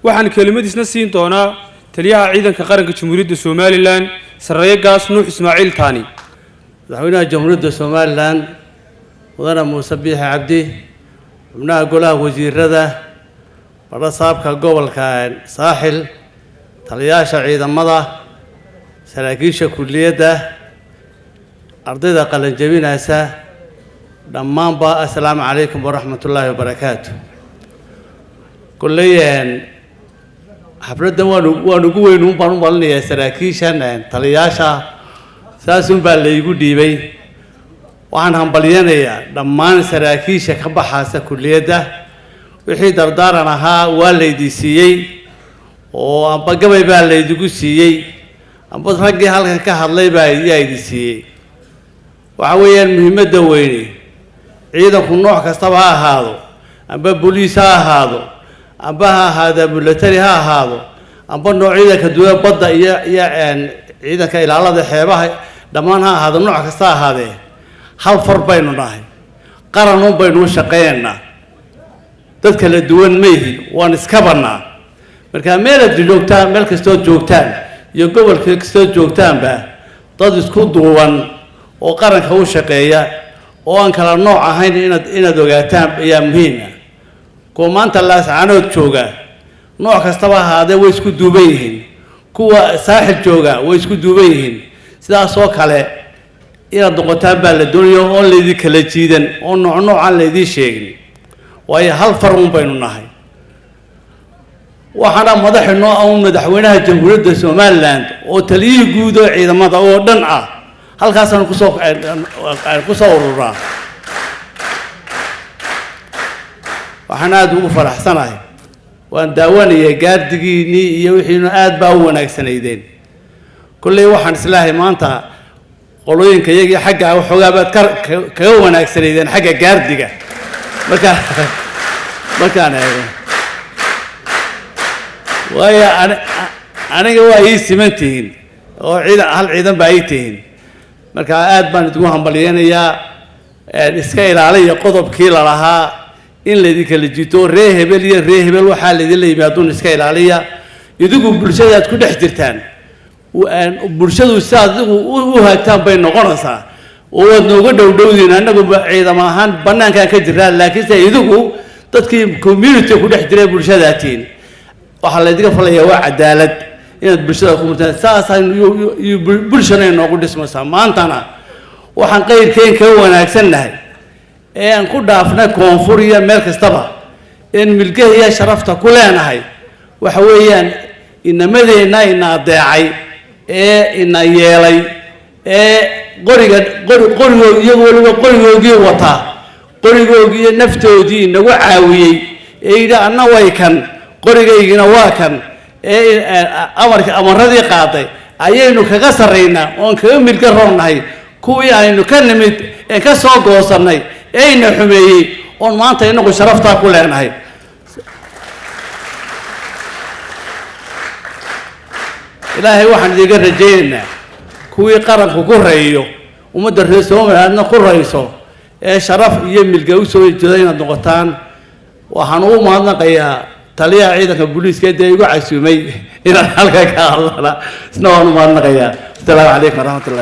waxaan kelimadiisna siin doonaa taliyaha ciidanka qaranka Jamhuuriyadda Soomaaliland Sarreeye Gaas Nuux Ismaaciil Taani. madaxweynaha Jamhuuriyadda Soomaaliland mudane Muuse Biixi Cabdi xubnaha golaha wasiirada barasaabka gobolka Saaxil taliyaasha ciidamada saraakiisha kulliyadda ardayda qalan jabinaysa dhammaanba assalaamu calaykum waraxmatullaahi wabarakaatuh. kulliyeen xafladdan waan ugu weyn baan u malinayaa saraakiishan taliyaasha saasun baa la igu dhiibay. waxaan hambalyanayaa dhammaan saraakiisha ka baxaysa kulliyadda wixii dardaaran ahaa waa laydii siiyey oo amba gabay baa laydigu siiyey amba raggii halkan ka hadlay baa idin siiyey. waxa weeyaan muhiimadda weyne ciidanku nooc kastaba ha ahaado amba booliis ha ahaado amba ha ahaado military ha ahaado amba noocyada ka duwan badda iyo ciidanka ilaalada xeebaha dhammaan ha ahaado nooc kasta ha ahaadee hal far baynu nahay qaran un baynu u shaqeynaynaa dad kala duwan ma yihin waan iska bannaa. marka meelaad joogtaan meel kastood joogtaan iyo gobolka kastood joogtaanba dad isku duuban oo qaranka u shaqeeya oo aan kala nooc ahayn inaad ogaataan ayaa muhiim ah. kuwa maanta laascaanood jooga nooc kastaba ahaadee way isku duuban yihiin, kuwa saaxil jooga way isku duuban yihiin. sidaas oo kale inaad noqotaan baa la doonayo oo laydii kala jiidan oo nooc-noocaan laydii sheegin, waayo hal far un baynu nahay. waxaana madaxinoo ah madaxweynaha Jamhuuriyadda Soomaaliland oo taliyihii guud oo ciidamada oo dhan ah. halkaasaan kusoo ururaa. waxaan aad ugu faraxsanahay waan daawanayay gaardigiinii iyo wixiina aad baa u wanaagsanaydeen. kulley waxaan islaahay maanta qolooyinka iyagii xagga waxoogaa baad kaga wanaagsanaydeen xagga gaardiga markaan eego, waayo aniga waa ii siman tihiin oo hal ciidan baa ii tihiin. marka aad baan idinku hambalyeynayaa. iska ilaaliya qodobkii la lahaa in laydin kala jiito ree hebel iyo ree hebel waxaa laydinla yimaaduun iska ilaaliya. idigu bulshadaad ku dhex jirtaan, bulshadu sidaad idigu u haagtaan bay noqonaysaa oo waad nooga dhowdhowdiin. annagu ciidamo ahaan bannaankaan ka jiraan, laakiinse idigu dadkii community ku dhex jiray bulshadaatiin. waxaa laydinka falayaa waa cadaalad inaad bulshada ku murtaan. saasaan bulshana inoogu dhismaysaa. maantana waxaan qayrkeen kaga wanaagsannahay ee aan ku dhaafnay koonfur iyo meel kastaba in milgaha iyo sharafta ku leenahay. waxa weeyaan inamadeenna ina adeecay ee ina yeelay ee qorigood iyagu weliba qorigoogii wataa qorigoogii iyo naftoodii inagu caawiyey ee yidhi anna way kan qorigaygina waa kan ee amaradii qaaday ayaynu kaga sarraynaa oon kaga milga roonnahay kuwii aynu ka nimid ee ka soo goosannay ee ina xumeeyey oon maanta inagu sharaftaa ku leenahay. ilaahay waxaan idiga rajaynaynaa kuwii qaranku ku rayiyo ummadda reer Soomaalilandna ku rayso ee sharaf iyo milga u soo jeeda inaad noqotaan. waxaan ugu mahadnaqayaa taliyaha ciidanka booliiska ee igu casuumay inaan halka ka hadlana. isna waan u mahadnaqayaa. assalaamu calaykum waraxmatullaahi